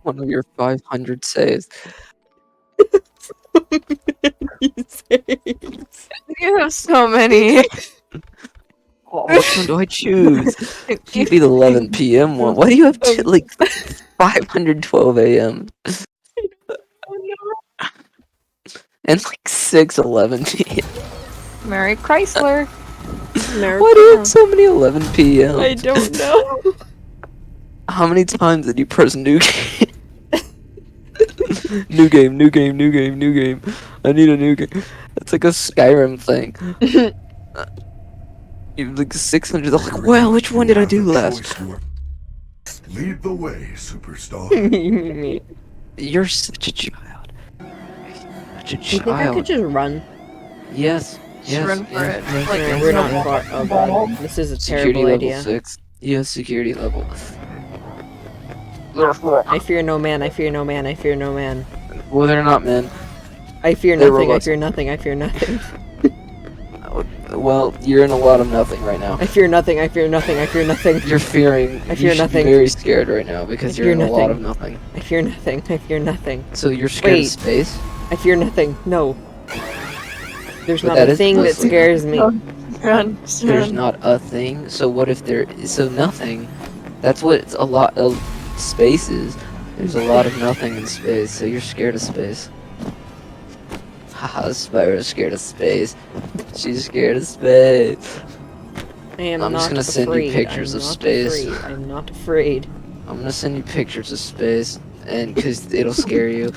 One of your 500 saves. You have so many. Oh, which one do I choose? Can't be the 11 p.m. one. Why do you have like 512 a.m. and like 6:11 p.m.? Mary Chrysler. Why do you have so many 11 p.m.? I don't know. How many times did you press new game? New game, new game, new game, new game. I need a new game. It's like a Skyrim thing. You like 600. I'm like, well, which one did I do last? Lead the way, superstar. You're such a child. Such a You think I could child. just run? Yes. Yes. run for it. yes. Like, We're not far. Oh god, this is a Security terrible level idea. 6. Yes, security level. I fear no man. I fear no man. I fear no man. Well, they're not men. I fear They're nothing. I robots. fear nothing. I fear nothing. Well, you're in a lot of nothing right now. I fear nothing. I fear nothing. I fear nothing. You're fearing. I fear you should nothing. Be very scared right now because I you're in fear a lot of nothing. I fear nothing. I fear nothing. So you're scared Wait. of space? I fear nothing. No. There's But not that a is thing that mostly- scares me. Run. There's not a thing. So what if there is so nothing? That's what it's a lot of space is. There's a lot of nothing in space, so you're scared of space. Haha, Spyro's scared of space. She's scared of space. I am I'm not just gonna send you afraid. pictures I'm of not space. afraid. I'm not afraid. I'm gonna send you pictures of space, and because it'll scare you.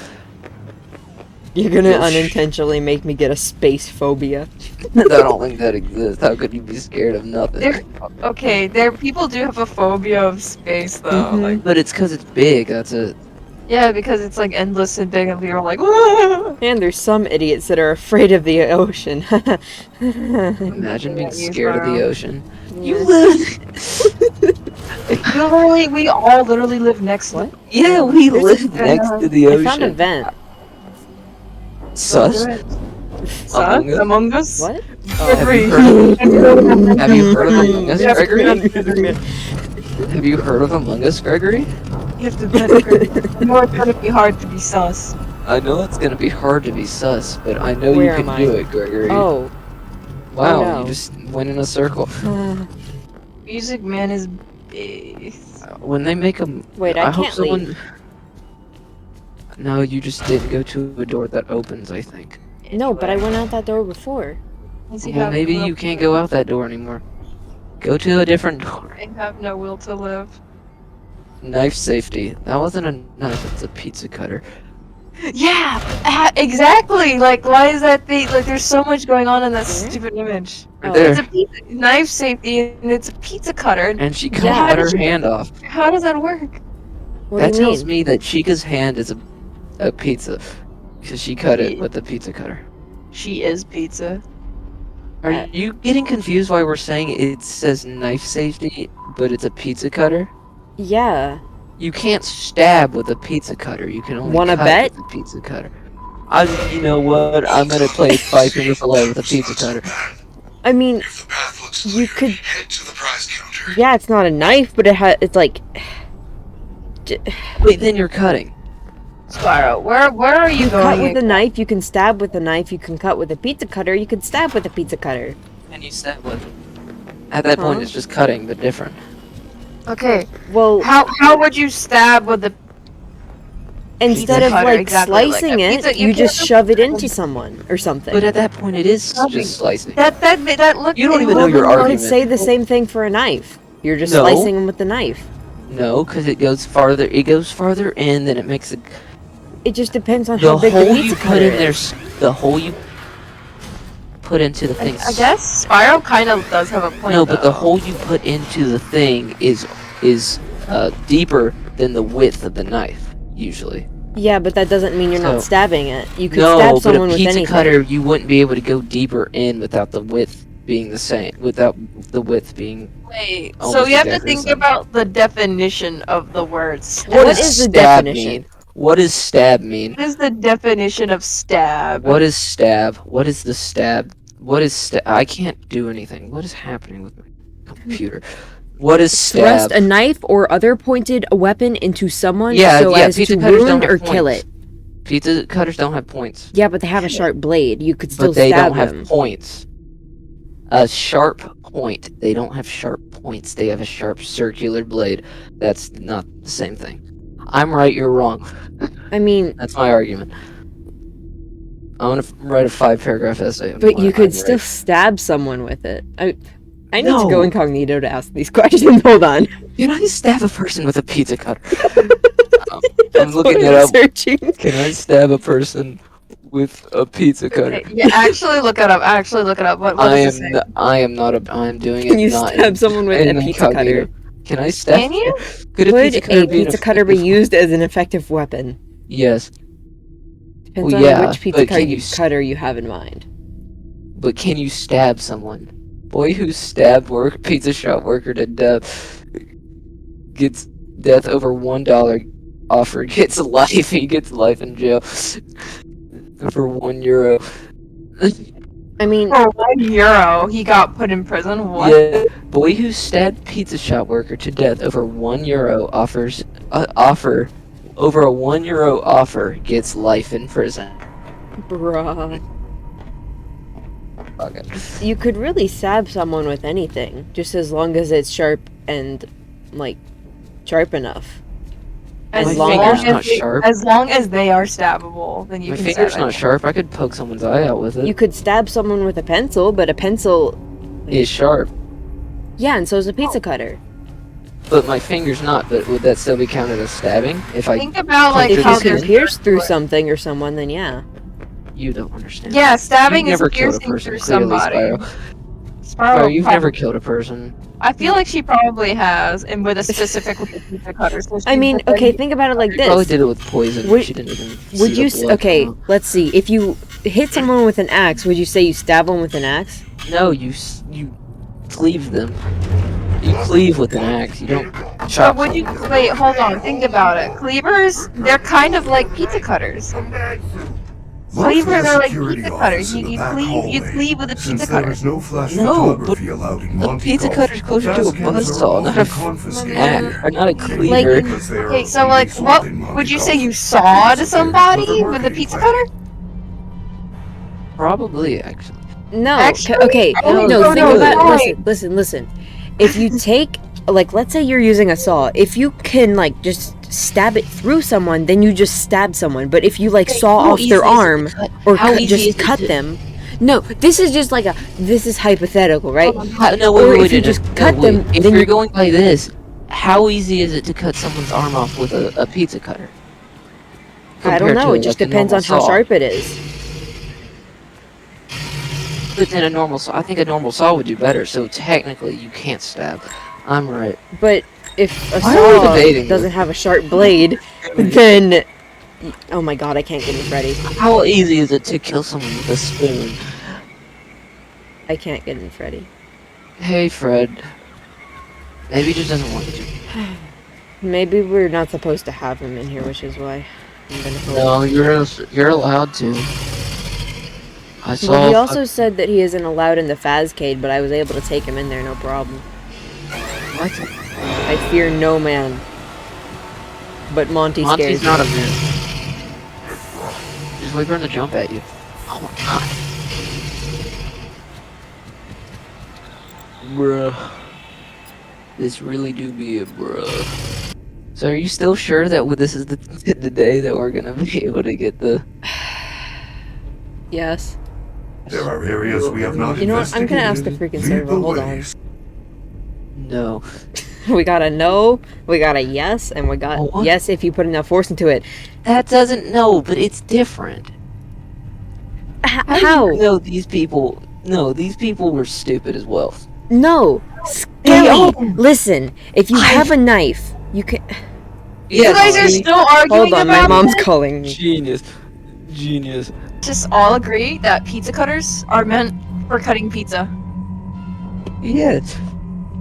You're gonna You'll sh- unintentionally make me get a space phobia. I don't think that exists. How could you be scared of nothing? There, okay, people do have a phobia of space though. Mhm. Like, But it's because it's big. That's it. yeah, because it's like endless and big, and people are like, "Whoa!" And there's some idiots that are afraid of the ocean. Imagine being Yeah, you scared of the Spyro. ocean. You live. We all literally live next to it. Yeah, we live next to the I ocean. found a vent. Sus. Sus? Among Us? Among Us? What? Have you Have you heard of Among Us, Gregory? Have you heard of Among Us, Gregory? You have to bet it. You know it's gonna be hard to be sus. I know it's gonna be hard to be sus, but I know Where you can am do I? it, Gregory. Oh. Wow, oh no. you just went in a circle. Music Man is big. When they make them, Wait, I hope can't someone. leave. No, you just didn't go to a door that opens. I think. No, but I went out that door before. Does he Well, have maybe will you to can't live? go out that door anymore. Go to a different door. I have no will to live. Knife safety. That wasn't a knife. It's a pizza cutter. Yeah, exactly. Like, why is that thing? Like, there's so much going on in that stupid image. Right Oh. there. It's a pizza, knife safety, and it's a pizza cutter. And she Yeah. cut her hand off. How does that work? What That do you tells mean? me that Chica's hand is a pizza. Because she cut it with the pizza cutter. She is pizza. Are you getting confused why we're saying it says knife safety, but it's a pizza cutter? Yeah. You can't stab with a pizza cutter. You can only Wanna cut bet? with a pizza cutter. You know what? I'm gonna play Five Finger Fillet with a pizza cutter. I mean, If the path looks you clear, could. head to the prize counter. Yeah, it's not a knife, but it's like. Wait, then you're cutting. Spyro, where are you Cut going? with a knife, you can stab with a knife, you can cut with a pizza cutter, you can stab with a pizza cutter. And you stab with. At that point, Huh? it's just cutting, but different. Okay, Well, how would you stab with the instead of cutter, like exactly, like a slicing pizza- it, you you just can't- shove it into someone or something. But at that point, it is Stabbing. just slicing. that look? You don't even Well, know your then you argument. could say the same thing for a knife. You're just No. slicing them with the knife. No, because it goes farther. It goes farther in, then it makes it. It just depends on The how big the hole pizza you cutter put in there, is. the hole you put into the thing. I guess Spyro kind of does have a point. No, but the though. hole you put into the thing is deeper than the width of the knife usually. Yeah, but that doesn't mean you're So- not stabbing it. You could No, stab but someone a with pizza anything. cutter you wouldn't be able to go deeper in without the width being the same. Without the width being. Wait, so Almost you have to exactly the think same. about the definition of the word stab. What does is the stab definition? mean? What does stab mean? What is the definition of stab? What is stab? What is the stab? What is stab? I can't do anything. What is happening with my computer? What is stab? Thrust a knife or other pointed weapon into someone Yeah, so yeah, as pizza to cutters don't wound have or kill it. points. Pizza cutters don't have points. Yeah, but they have a sharp blade. You could still But they stab don't have them. points. A sharp point. They don't have sharp points. They have a sharp circular blade. That's not the same thing. I'm right, you're wrong. I mean, That's my argument. I'm gonna write a 5-paragraph essay. on but why you could I'm still right. stab someone with it. I need to No. go incognito to ask these questions. Hold on. Can I stab a person with a pizza cutter? That's looking what it I'm up. searching. Can I stab a person with a pizza cutter? Yeah, actually look it up. Actually look it up. What does it say? I am not a. I am doing Can it you not stab in, someone with in a pizza incognito. cutter? Can I stab? Can you? Could a Would pizza cutter a be an pizza cutter be effective- used as an effective weapon? Yes, Depends Well, yeah, on which pizza but can you cutter you have in mind. but can you stab someone? Boy who stabbed pizza shop worker to death gets death over $1 offer. Gets life. He gets life in jail for €1. I mean, For €1, he got put in prison. What? Yeah, boy who stabbed pizza shop worker to death over €1 offers offer over a €1 offer gets life in prison. bruh. Okay. You could really stab someone with anything, just as long as it's sharp and, like, sharp enough. My As long finger's as not sharp. As long as they are stabbable, then you My can finger's stab not it. sharp. I could poke someone's eye out with it. You could stab someone with a pencil, but a pencil... It's sharp, Yeah, and so is a pizza cutter. but my finger's not. But would that still be counted as stabbing? If I Think about like If If how you can there's pierce through something or someone, then yeah. you don't understand. yeah, stabbing You've is never killed a piercing person, through clearly, somebody. Spyro. Spyro, You've probably- never killed a person. I feel like she probably has, and with a specific with the pizza cutter. So I she's mean, the- okay, think about it like She probably this. did it with poison. Would- She didn't even. Would see you... the blood Okay, come out. let's see. If you hit someone with an axe, would you say you stab them with an axe? No, you cleave them. You cleave with an axe. You don't But chop. would you wait? Hold on. Think about it. Cleavers, they're kind of like pizza cutters. Cleavers are like pizza cutters. You cleave with a pizza Since cutter. there is no flash No, photography allowed in A Monte pizza Golf, cutter's closer to a fast cams buzzsaw, are not often a confiscated. or not a Like- cleaver. Because they are Okay, so only like, sold what in Monte would you say? Golf. You sawed It's a somebody clever with a marketing pizza plan. cutter? Probably, actually. No. Actually, okay. oh, No. no, Think no, about. no. Listen. If you take, like, let's say you're using a saw. If you can, like, just stab it through someone, then you just stab someone. But if you like saw How off easy their is it to arm cut- or how easy is just it cut to- them. No, this is just like this is hypothetical, right? No, Or wait, if you no, just no, cut wait. them, If then you're you- going by this, how easy is it to cut someone's arm off with a pizza cutter? I don't Compared know. to, It just like, a depends on normal how saw? sharp it is. But then a normal saw, I think a normal saw would do better. So technically, you can't stab. I'm right. But if a Why are we saw debating doesn't this? have a sharp blade, then oh my god, I can't get in Freddy. How easy is it to kill someone with a spoon? I can't get in Freddy. Hey, Fred. Maybe he just doesn't want to. Maybe we're not supposed to have him in here, which is why I'm gonna go. No, you're allowed to. I saw. Well, he also said that he isn't allowed in the Fazcade, but I was able to take him in there, no problem. What? I fear no man. But Monty Monty's scares not a me. man. Just wait for him to jump at you. Oh my god. Bruh. This really do be a bruh. So are you still sure that this is the day that we're gonna be able to get the... Yes. There are areas we have not You know what? I'm gonna ask the investigated. freaking Lead server. the Hold way. on. No. We got a no, we got a yes, and we got Oh, what? yes if you put enough force into it. That doesn't... No, but it's different. How? No, these people... No, these people were stupid as well. No. Skelly, listen. If you have a knife, you can. You guys are see? still arguing Hold on, my about mom's it? calling me. Genius. Genius. Just all agree that pizza cutters are meant for cutting pizza. Yes.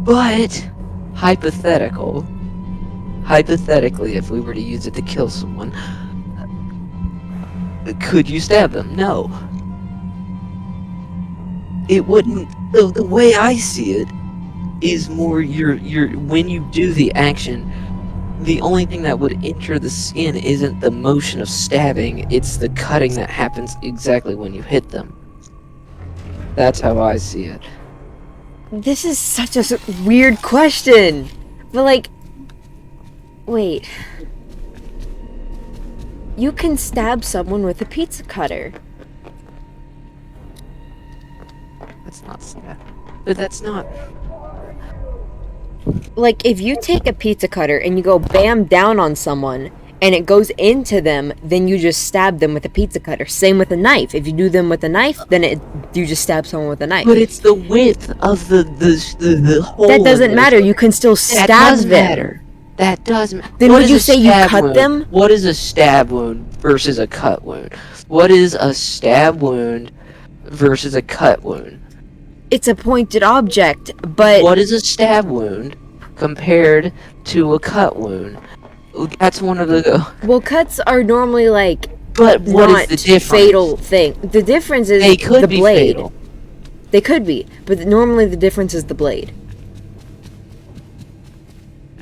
But hypothetically, if we were to use it to kill someone, could you stab them? No. It wouldn't. The way I see it, is more your when you do the action. The only thing that would enter the skin isn't the motion of stabbing, it's the cutting that happens exactly when you hit them. That's how I see it. This is such a weird question. But like, wait. You can stab someone with a pizza cutter. That's not stab. But that's not. Like, if you take a pizza cutter and you go bam down on someone and it goes into them, then you just stab them with a pizza cutter. Same with a knife. If you do them with a knife, then you just stab someone with a knife. But it's the width of the hole. That doesn't matter. You can still stab That does them. matter. That does matter. Then What would is you a say you stab cut wound? them? What is a stab wound versus a cut wound? What is a stab wound versus a cut wound? It's a pointed object, but What is a stab wound compared to a cut wound? That's one of the. well, cuts are normally like But what not is the difference? fatal thing. The difference is They could the be blade. fatal. They could be, but normally the difference is the blade.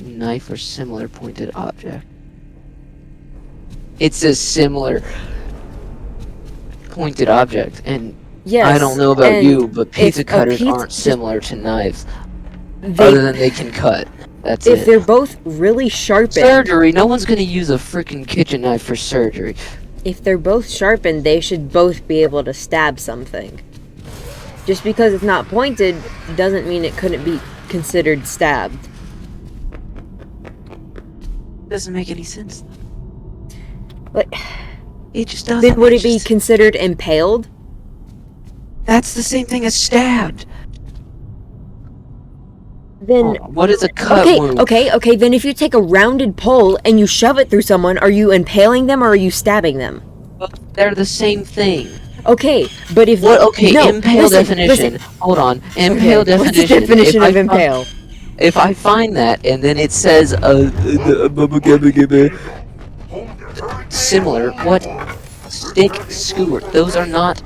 Knife or similar pointed object. It's a similar pointed object, and Yes. I don't know about and you, but pizza if a cutters pizza- aren't similar to knives, they- other than they can cut. That's if it. they're both really sharpened, Surgery, no one's gonna use a freaking kitchen knife for surgery. if they're both sharpened, they should both be able to stab something. Just because it's not pointed doesn't mean it couldn't be considered stabbed. Doesn't make any sense. Like, It just doesn't. then would it It's be just- considered impaled? That's the same thing as stabbed. Then What is a cut okay, wound? okay. Then if you take a rounded pole and you shove it through someone, are you impaling them or are you stabbing them? They're the same thing. Okay, but if What? Okay, no, impale listen, definition. listen. Hold on. Impale Okay, definition. What's the definition If of I impale? If I find that and then it says similar, what? Stick, skewer. Those are not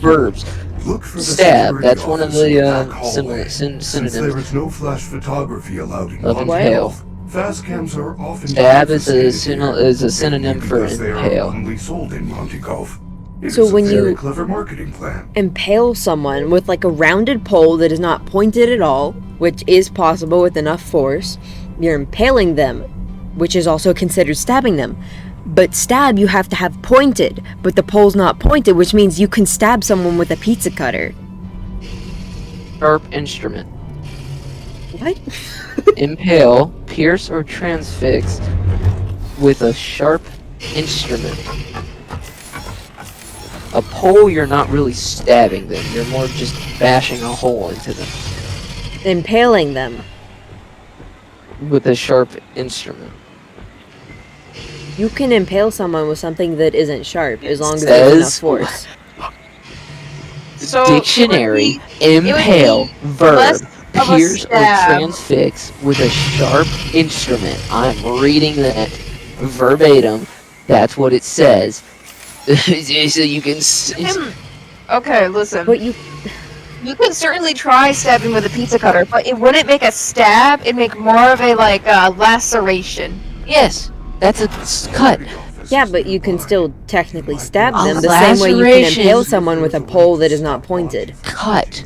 verbs. Look for the Stab, security that's one of office in the, back hallway. synonyms Since there is no flash photography allowed in of Monty impale. Health, fast cams are often Stab is a confiscated here, synonym for because they are impale. only sold in Monty Golf. It So is when a very you- clever marketing plan. Impale someone with like a rounded pole that is not pointed at all, which is possible with enough force. You're impaling them, which is also considered stabbing them. But stab you have to have pointed, but the pole's not pointed, which means you can stab someone with a pizza cutter. Sharp instrument. What? Impale, pierce or transfix with a sharp instrument. A pole, you're not really stabbing them. You're more just bashing a hole into them Impaling them. with a sharp instrument. You can impale someone with something that isn't sharp as long as there's enough Says- force. So Dictionary, would be impale, less verb, of a pierce or stab. transfix with a sharp instrument. I'm reading that verbatim. That's what it says. So you can. Okay, listen. But you You can certainly try stabbing with a pizza cutter, but it wouldn't make a stab. It'd make more of a laceration. Yes, that's a cut. yeah, but you can still technically stab A them the same way you can laceration. impale someone with a pole that is not pointed. Cut.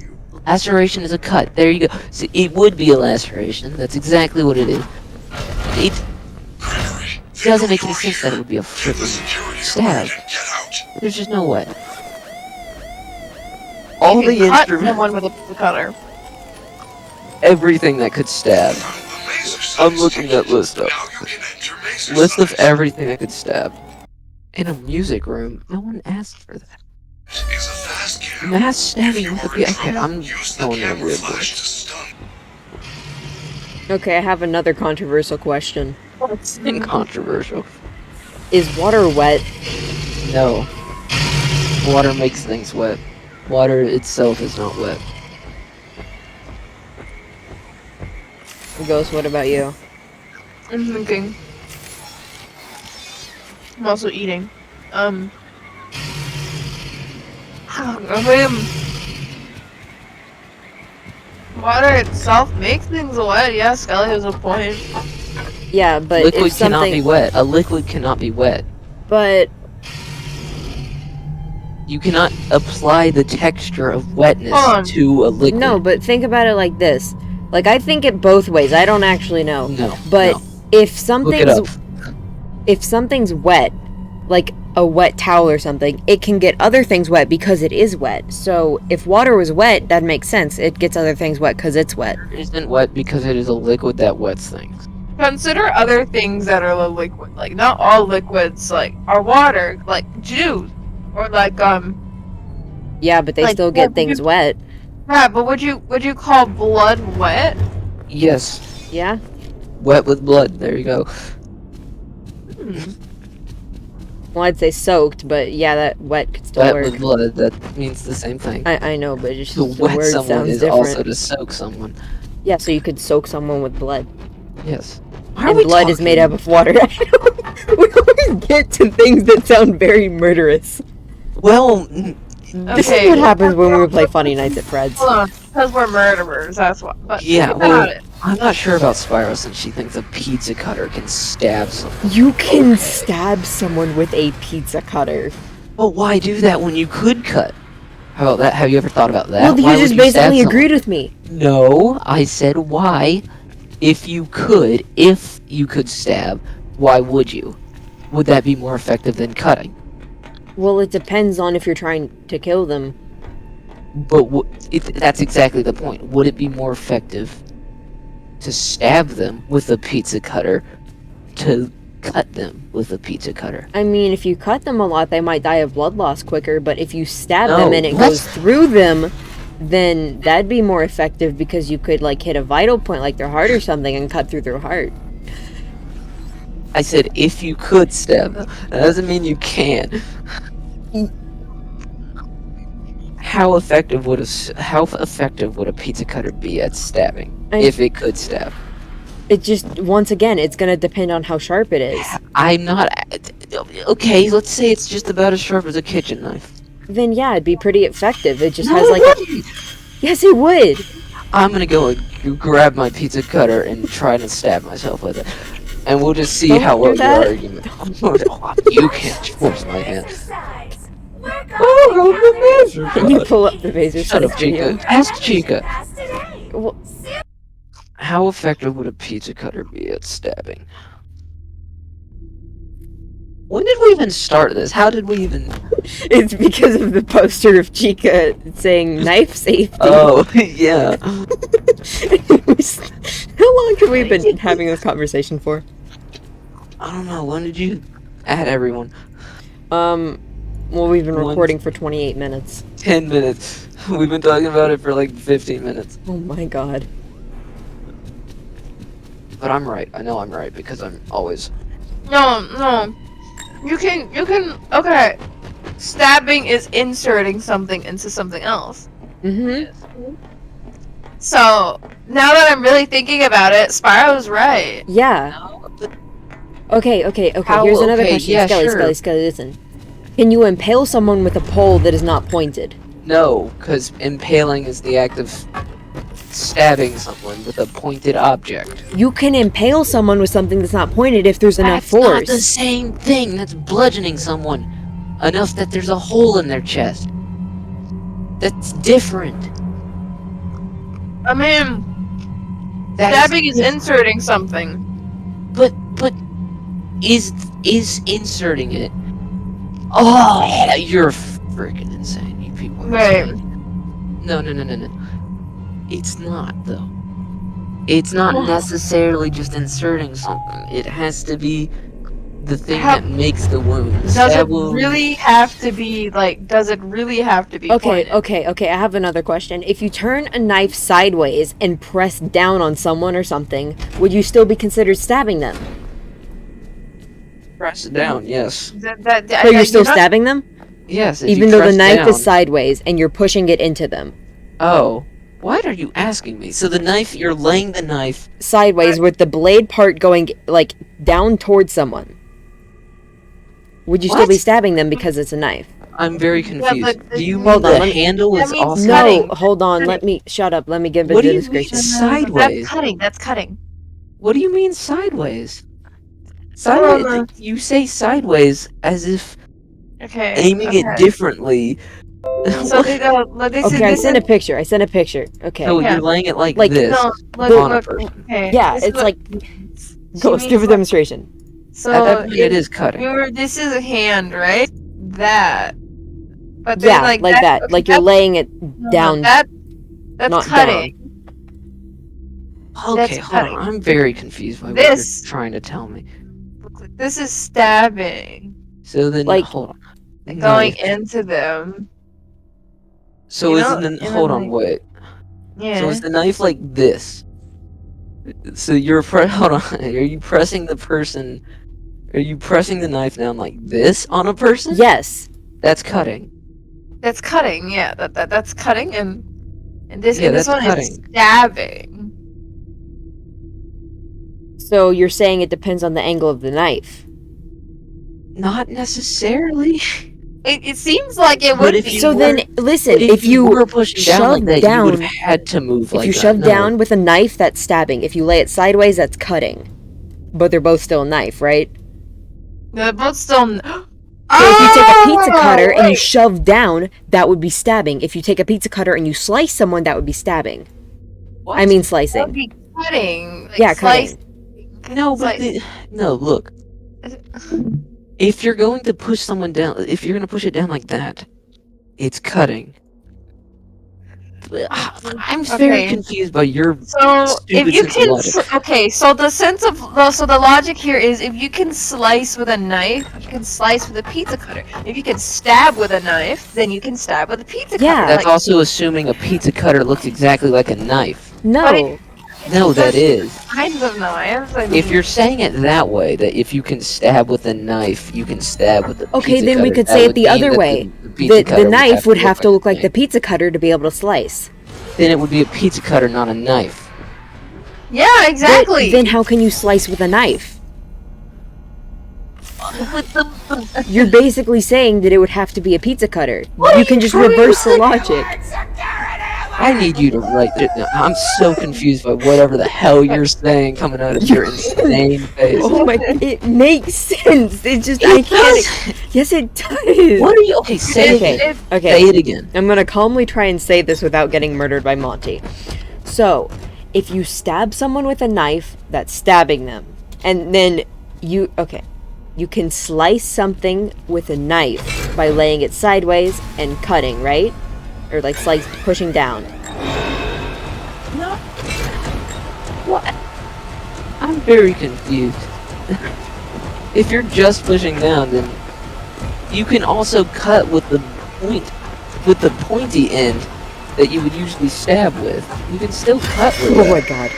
Laceration is a cut. There you go. See, it would be a laceration. That's exactly what it is. It doesn't make any sense that it would be a freaking stab. There's just no way. All You the can cut instruments, someone with a pizza cutter. everything that could stab. I'm looking that list up. List of everything that could stab. In a music room, no one asked for that. Mass stabbing with a okay, I'm going in a weird place. Okay, I have another controversial question. It's incontroversial. Is water wet? No. Water makes things wet. Water itself is not wet. Ghost, what about you? I'm thinking. I'm also eating. water itself makes things wet. Yeah, Skelly has a point. Yeah, but Liquid if cannot be something... wet. A liquid cannot be wet. But... You cannot apply the texture of wetness Hold on. to a liquid. No, but think about it like this. Like, I think it both ways. I don't actually know. No. But no. if Look it up. something's wet, like a wet towel or something, it can get other things wet because it is wet. So if water was wet, that makes sense. It gets other things wet because it's wet. It isn't wet because it is a liquid that wets things. Consider other things that are a liquid. Like, not all liquids, like, are water. Like, juice. Or, like, Yeah, but they Like, still yeah, get things wet. yeah, but would you call blood wet? Yes. Yeah? Wet with blood. There you go. Well, I'd say soaked, but yeah, that wet could still Wet work. with blood. That means the same thing. I know, but it's just To the wet word someone sounds is different. also to soak someone. Yeah, so you could soak someone with blood. Yes. And blood is made up of water. We always get to things that sound very murderous. Well, This is what happens when we play Funny Nights at Fred's. Hold on, because we're murderers, that's why. But yeah, think well, about it. I'm not sure about Spyro since she thinks a pizza cutter can stab someone. You can stab someone with a pizza cutter. But why do that when you could cut? How about that? Have you ever thought about that? Well, Why you would just stab basically someone? agreed with me. No, I said why. If you could stab, why would you? Would that be more effective than cutting? Well, it depends on if you're trying to kill them. But that's exactly the point. Would it be more effective to stab them with a pizza cutter to cut them with a pizza cutter? I mean, if you cut them a lot, they might die of blood loss quicker, but if you stab No, them and it what? goes through them, then that'd be more effective because you could, like, hit a vital point, like their heart or something, and cut through their heart. I said if you could stab them. That doesn't mean you can. How effective would a pizza cutter be at stabbing if it could stab? It just, once again, it's gonna depend on how sharp it is. I'm not. Okay, let's say it's just about as sharp as a kitchen knife. Then yeah, it'd be pretty effective. It just No, has it like wouldn't. Yes, it would! I'm gonna go and grab my pizza cutter and try to stab myself with it. And we'll just see Don't how do well that. your argument. You can't force my hand. Can you pull up the Vaser Shut up, Size video? Chica. Ask Chica. Well, How effective would a pizza cutter be at stabbing? When did we even start this? How did we even... it's because of the poster of Chica saying knife safety. Oh, yeah. How long have we been having this conversation for? I don't know, when did you add everyone? Well, we've been recording for 28 minutes. 10 minutes. We've been talking about it for like 15 minutes. Oh my god. But I'm right. I know I'm right because I'm always... No. You can, okay. Stabbing is inserting something into something else. Mm-hmm. So, now that I'm really thinking about it, Spyro's right. Yeah. Okay, How- here's another okay, question. yeah, Skelly, sure. Skelly, listen. Can you impale someone with a pole that is not pointed? No, because impaling is the act of stabbing someone with a pointed object. You can impale someone with something that's not pointed if there's enough That's not the force. same thing. That's bludgeoning someone enough that there's a hole in their chest. That's different. I mean, That stabbing is inserting something. But is inserting it? Oh, you're freaking insane, you people. are Right. insane. No. It's not though. It's not necessarily just inserting something. It has to be the thing How- that makes the wound. Does it Stab wound- really have to be, like, does it really have to be Okay, pointed? okay, I have another question. If you turn a knife sideways and press down on someone or something, would you still be considered stabbing them? Press it down, yes. So you're still stabbing them? Yes, if Even you though the press knife down. is sideways and you're pushing it into them. Oh. What are you asking me? So the knife, you're laying the knife... Sideways with the blade part going, like, down towards someone. Would you still be What? stabbing them because it's a knife? I'm very Yeah, confused. but Do you mean Hold on, the let me- handle that is means also? No, cutting. hold on. Cutting. Let me shut up. Let me give a What do you mean description. sideways? That's cutting. What do you mean sideways? Hold Sideways. on. You say sideways as if Okay. aiming it differently. So What? they go. Look, this Okay, I is sent a picture. I sent a picture. Okay. So Yeah. you're laying it like Like- this no. on Look. a Look. person. Okay. Yeah, this is it's what like- she means. Go, let's give a Like, demonstration. so At that point, it is cutting. This is a hand, right? That. But then, Yeah, like like that. okay, Like you're laying it no, down, that's not cutting. Okay, That's hold cutting. on. I'm very confused by what This- you're trying to tell me. This is stabbing. So then, Like- hold on. Going Knife. into them. So you isn't know, the and hold then, on, like- wait. Yeah. So is the knife like this? So you're hold on. Are you pressing the person? Are you pressing the knife down like this on a person? yes. That's cutting. That's cutting, yeah. That's cutting, and this Yeah, and this that's one cutting. is stabbing. So you're saying it depends on the angle of the knife. Not necessarily. It seems like it But would if be. you So were- then, listen, If, if you were pushing down like shove that, you would have down, had to move if like you that. shove No. down with a knife, that's stabbing. If you lay it sideways, that's cutting. But they're both still a knife, right? They're both still. So if you take a pizza cutter and you wait. shove down, that would be stabbing. If you take a pizza cutter and you slice someone, that would be stabbing. What? I mean That would slicing. be cutting. Like Yeah, slice. cutting. No, but Slice. no. Look, if you're going to push someone down, if you're going to push it down like that, it's cutting. I'm very Okay. confused by your So if stupid you sense of can, logic. okay. So the logic here is if you can slice with a knife, you can slice with a pizza cutter. If you can stab with a knife, then you can stab with a pizza Yeah. cutter. That's Like, also assuming a pizza cutter looks exactly like a knife. No. No, that is. kinds of knives. I mean, If you're saying it that way, that if you can stab with a knife, you can stab with a Okay, pizza then we cutter, could that say it would the mean other that way. The, pizza The cutter knife would have to look like a the knife. pizza cutter to be able to slice. Then it would be a pizza cutter, not a knife. yeah, exactly. Then how can you slice with a knife? You're basically saying that it would have to be a pizza cutter. You can just reverse the logic. I need you to write it down. I'm so confused by whatever the hell you're saying coming out of your insane face. Oh my, it makes sense. It just, I It can't. does. Yes, it does. What are you? Okay, say it Okay, again. okay. Say it again. I'm gonna calmly try and say this without getting murdered by Monty. So, if you stab someone with a knife, that's stabbing them. And then you can slice something with a knife by laying it sideways and cutting, right? Or like pushing down. No. What? I'm very confused. If you're just pushing down, then you can also cut with the pointy end that you would usually stab with. You can still cut with Oh my that. god.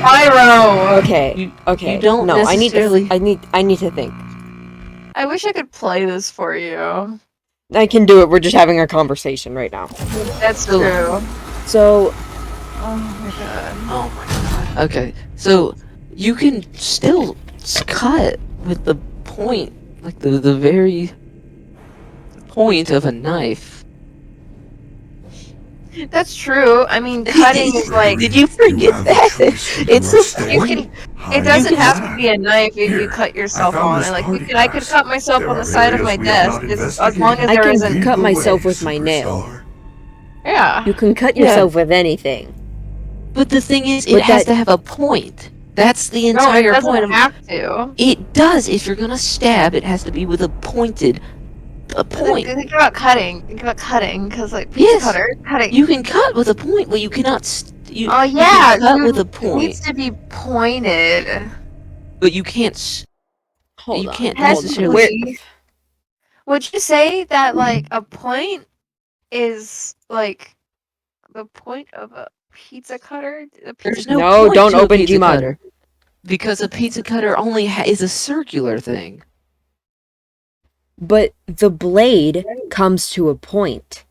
Pyro. Okay. Okay. You don't no, necessarily. I need to think. I wish I could play this for you. I can do it. We're just having a conversation right now. That's So- true. So, Oh my god. Oh my god. Okay, so you can still cut with the point, like the very point of a knife. That's true. I mean, cutting is like. Did you forget that? It's a You point. can. It doesn't have to be a knife if you cut yourself on it. Like I could cut myself on the side of my desk. As long as I there can isn't. cut myself with my nail. Yeah. you can cut Yeah. yourself with anything. But the thing is, But it has that- to have a point. That's the No, it entire doesn't point of have to. it. Does if you're gonna stab, it has to be with a point. Think about cutting. Think about cutting, because like pizza Yes. cutter, cutting. You can cut with a point, but you cannot. Oh you yeah, can cut dude, with a it point, needs to be pointed. but you can't. Hold You on. can't hold on. necessarily- Where- Would you say that like a point is like the point of a pizza cutter? A pizza There's no. No, point don't to a open pizza Gmod. cutter, because a pizza cutter only is a circular thing. But the blade comes to a point.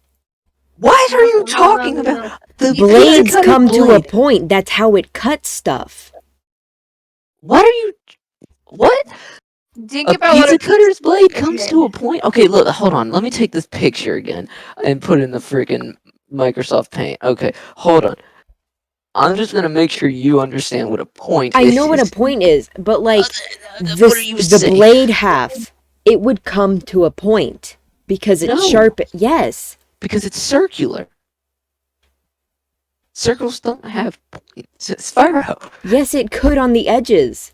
What are you talking about? The Blades pizza cutter come to a blade. point. That's how it cuts stuff. What are you? What? Think A about what pizza a cutter's blade comes okay. to a point. Okay, look, hold on. Let me take this picture again and put it in the freaking Microsoft Paint. Okay, hold on. I'm just gonna make sure you understand what a point I is. know what a point is, but like What are you the saying? blade half, it would come to a point because it's No. sharp. Yes. Because it's circular. Circles don't have points. It's Spyro. Yes, it could on the edges.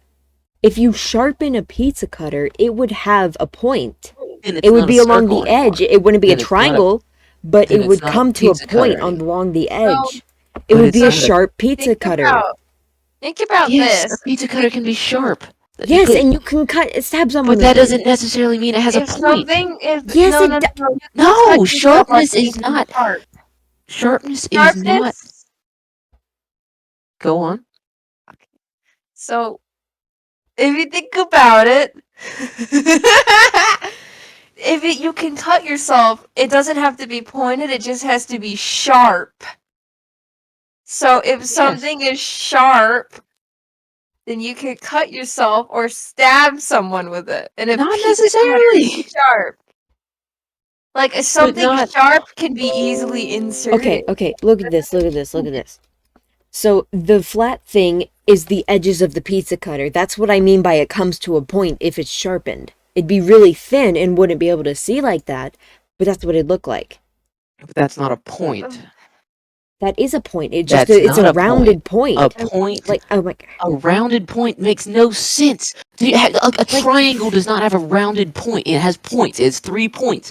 If you sharpen a pizza cutter, it would have a point. And it's It would not be a along circle the anymore. edge. It wouldn't be a Then it's not a- triangle, but then it it's would not a come to a pizza cutter point anymore. along the edge. It But would it's be a not a- sharp pizza think cutter. about Yes, a this. pizza cutter can be sharp. Yes, but, and you can stab someone but that with it. doesn't necessarily mean it has a If point. something is Yes, no, it no, do- no, you No, cut yourself sharpness on is anything not. sharp. Sharpness is not. Sharpness. Go on. So, if you think about it, you can cut yourself, it doesn't have to be pointed. It just has to be sharp. So, if something is sharp, then you can cut yourself or stab someone with it. And if Not pizza necessarily. cutter is sharp, like something not- sharp can be easily inserted. Okay, look at this. So the flat thing is the edges of the pizza cutter. That's what I mean by it comes to a point if it's sharpened. It'd be really thin and wouldn't be able to see like that, but that's what it'd look like. But that's not a point. That is a point. It's That's not a a rounded point. A point. Like, oh my god. A rounded point makes no sense. A triangle does not have a rounded point. It has points. It's 3 points.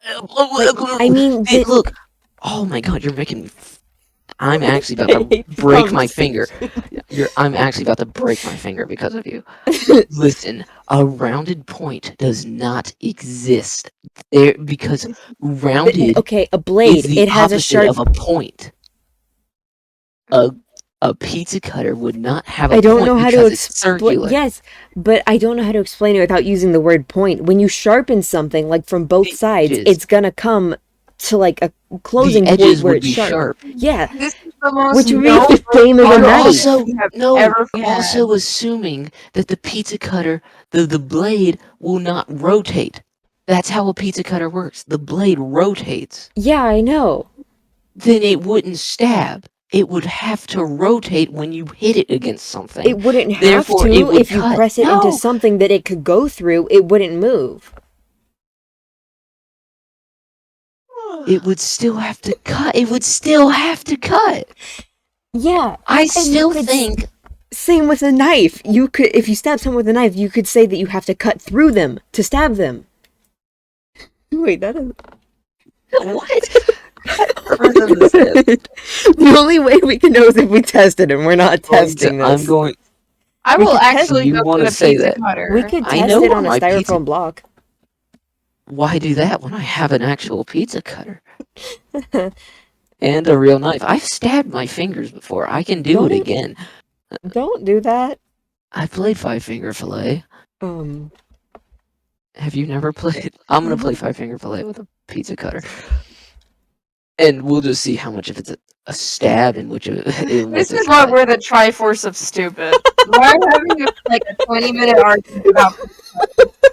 I mean, Look. Oh my god, you're making me. I'm actually about to break my finger. I'm actually about to break my finger because of you. Listen, a rounded point does not exist there because rounded okay, a is blade. the It has a opposite sharp. of a point. A pizza cutter would not have a I don't point know how to because it's explain. circular. Yes, but I don't know how to explain it without using the word point. When you sharpen something, like from both The sides, edges. it's gonna come to like a closing The point edges where would it's be sharp. sharp. Yeah, This is the most which would be the same as a You're knife. also you have no. ever You're had. also assuming that the pizza cutter, the blade will not rotate. That's how a pizza cutter works. The blade rotates. Yeah, I know. Then it wouldn't stab. It would have to rotate when you hit it against something. It wouldn't have Therefore, to it would if you cut. press it No! into something that it could go through. It wouldn't move. It would still have to cut. It would still have to cut. Yeah, I and still you could think. Same with a knife. You could, if you stab someone with a knife, you could say that you have to cut through them to stab them. Wait, that is. What? The only way we can know is if we tested and we're not testing this. I'm going. I We will could test- actually You go wanna get a say pizza that. cutter. We could I test know it on a my styrofoam pizza- block. Why do that when I have an actual pizza cutter and a real knife? I've stabbed my fingers before. I can do Don't it it- again. Don't do that. I played Five Finger Fillet. Um, Have you never played? I'm gonna play Five Finger Fillet with a pizza cutter, and we'll just see how much of it's a stab and which of it. This is why we're the Triforce of stupid. We're having a 20-minute argument about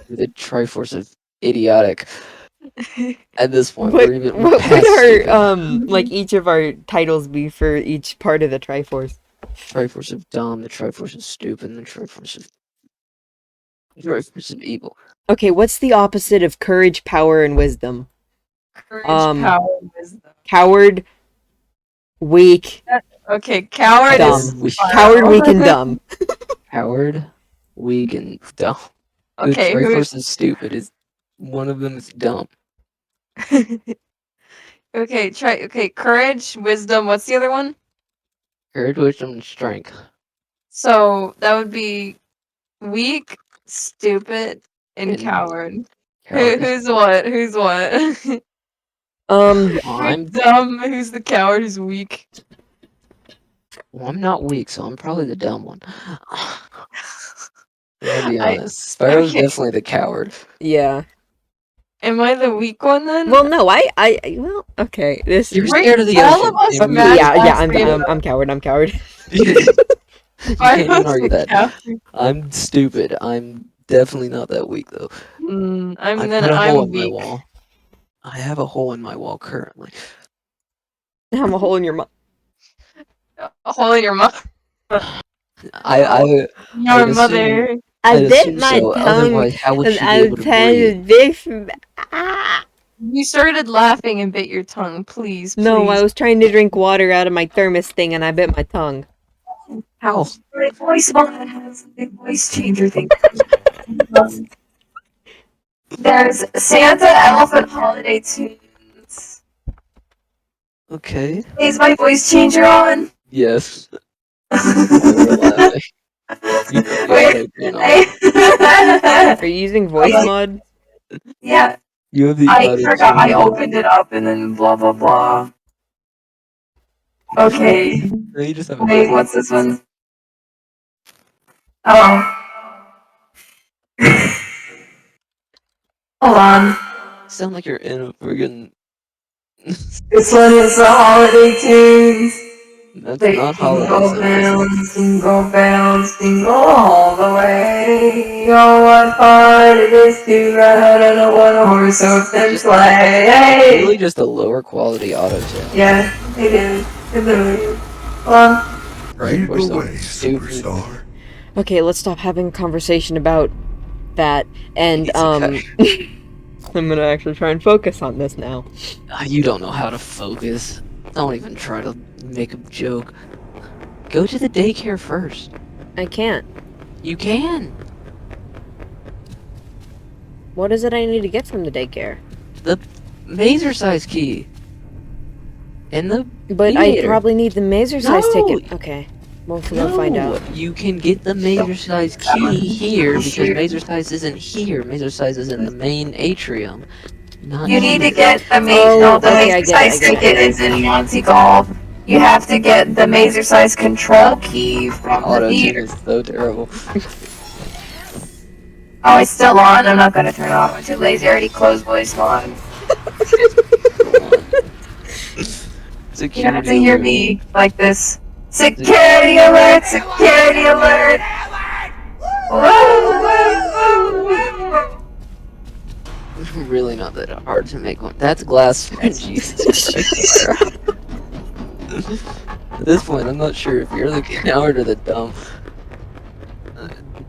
the Triforce of idiotic. At this point, what we're even what past would stupid. our like each of our titles be for each part of the Triforce? Triforce of dumb, the Triforce of stupid, and the Triforce of evil. Okay, what's the opposite of courage, power, and wisdom? courage, power, and wisdom. Coward, weak, Okay, coward Dumb. is coward, weak, and dumb. Coward, weak, and dumb. Okay, the who's Triforce of stupid is one of them is dumb. okay, courage, wisdom, what's the other one? Courage, wisdom, and strength. So that would be weak, stupid, and And coward. Coward. Who's what? Who's what? Um, I'm Who's dumb? Who's the coward? Who's weak? well, I'm not weak, so I'm probably the dumb one. I'm gonna be I- honest. Sparrow's okay. definitely the coward. yeah. Am I the weak one then? Well, no, well, okay. This. You're We're- scared of the all ocean. of us and match Yeah, all yeah. three of I'm coward. you can't even Why argue was the that. coward? I'm stupid. I'm Definitely not that weak though. I put a hole I'm in my weak. wall. I have a hole in my wall currently. I'm a hole in your mouth. A hole in your mouth. I Your I'd assume mother. I I'd bit assume my so. tongue Otherwise, how would and she be I able was to trying to breathe? You started laughing and bit your tongue. Please, No, I please. was trying to drink water out of my thermos thing and I bit my tongue. How? My voice box has a voice changer thing. There's Santa Elephant Holiday Tunes. Okay. Is my voice changer on? Yes. We're laughing. You have the Wait, auto tune on. Are you using voice mod? yeah, You have the I auto forgot I tune on. opened it up and then blah blah blah. Okay. No, you just have a Wait, what's this one? Oh. Hold on. sound like you're in a friggin' This one is the holiday tunes. That's Like not holiday songs. jingle bells, jingle all the way. Oh, what fun it is to ride on a one-horse open sleigh. Really just a lower quality auto tune. Yeah, it is. It literally is. Well, Right? Lead Or the some way, stupid superstar. Okay, let's stop having a conversation about that and It's okay. I'm gonna actually try and focus on this now. You don't know how to focus. Don't even try to make a joke. Go to the daycare first. I can't. You can. What is it I need to get from the daycare? The mazer size key. And the But I theater. probably need the mazer size No! ticket. Okay. We'll find out. You can get the mazer size key here because mazer size isn't here. Mazer size is in the main atrium. Not you need to here. get the Oh, no, the okay, I mazer get it, I size get it. ticket is in Monty Golf. You have to get the mazer size control key from the Auto tune theater. is so terrible. Oh, it's still on. I'm not gonna turn it off. I'm too lazy. I already closed voice mod. You don't have to hear me like this. Security alert! Security alert! Really not that hard to make one. That's glass. Jesus Christ. At this point, I'm not sure if you're the coward or the dumb.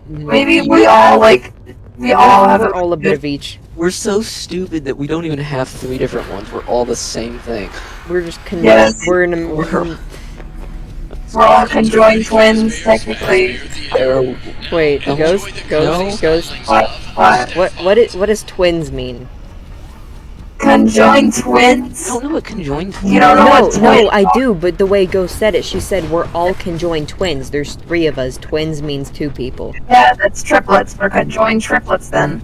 Maybe we all have We're all a bit of each. We're so stupid that we don't even have 3 different ones. We're all the same thing. We're just Yes. we're in a We're- We're all conjoined twins, technically. wait, Don't- ghost. What does twins mean? Conjoined I twins? don't know what conjoined twins You don't know No, what no, twins I do, but the way Ghost said it, she said we're all conjoined twins. There's 3 of us. Twins means 2 people. Yeah, that's triplets. We're conjoined triplets then.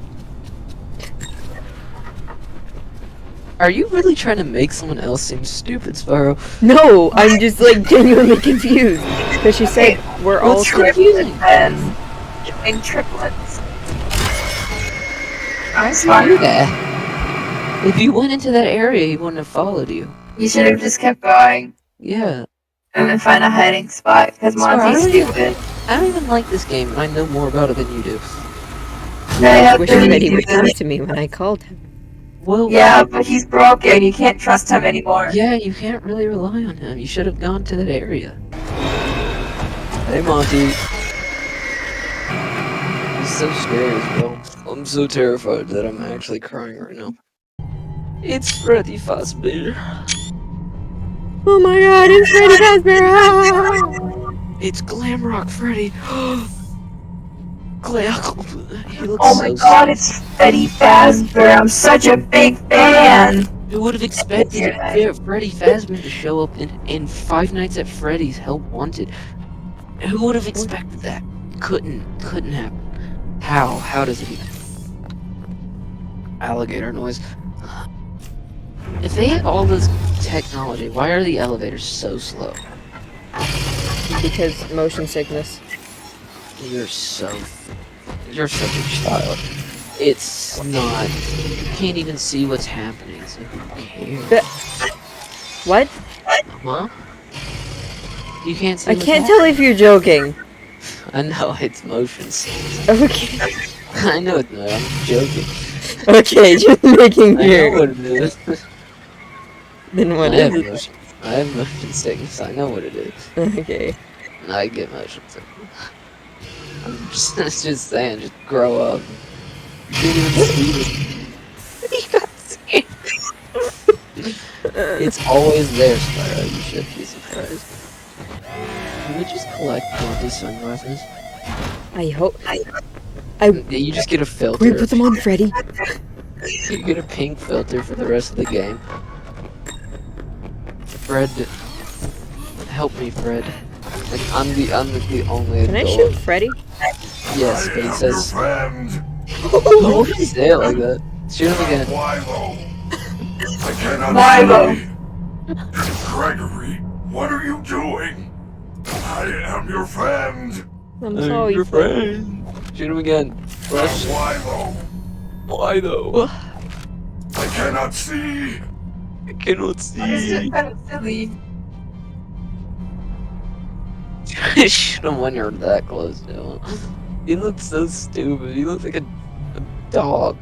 Are you really trying to make someone else seem stupid, Sparrow? No, I'm just like genuinely confused because she said we're all. What's Triplets confusing? then. Conjoined triplets. I'm Do smart. that. If you went into that area, he wouldn't have followed you. You should have just kept going Yeah. and then find a hiding spot because Monty's Sorry. stupid. I don't even like this game, and I know more about it than you do. I wish Freddy would come to me when I called him. Well, Yeah, but he's broken. You can't trust him anymore. yeah, you can't really rely on him. You should have gone to that area. Hey, Monty. He's so scary as well. I'm so terrified that I'm actually crying right now. It's Freddy Fazbear. Oh my God! It's Freddy Fazbear! It's Glamrock Freddy. He looks Oh my so god, sick. it's Freddy Fazbear. I'm such a big fan. Who would have expected Freddy Fazbear to show up in Five Nights at Freddy's Help Wanted? Who would have expected that? Couldn't happen. How does it even? Alligator noise. If they have all this technology, why are the elevators so slow? Because motion sickness. You're such a child. It's not. You can't even see what's happening, so who cares? What? Huh? You can't see I what's can't happening? tell if you're joking. I know, it's motion sickness. Okay. I know it's not. I'm joking. Okay, just making I know sure. what it is. Then what I is have it? motion. I have motion sickness. I know what it is. Okay. I get motion sickness. I'm just saying. Just grow up. You didn't even see it. You got scared. It's always there, Spyro. You should be surprised. Can we just collect all these sunglasses? I hope. You just get a filter. Can we put them on Freddy? You get a pink filter for the rest of the game. Fred, help me, Fred. Like I'm the only Can I adult. shoot Freddy? Yes, but he I am your says. friend. Why would he say it like that? Shoot him again. Milo. I cannot Milo. see. Gregory, what are you doing? I am your friend. I'm sorry. your friend. Shoot him again. Flash. Milo. Why though? I cannot see. I cannot This see. is kind of silly. Shoot him when you're that close to him. He looks so stupid. He looks like a dog.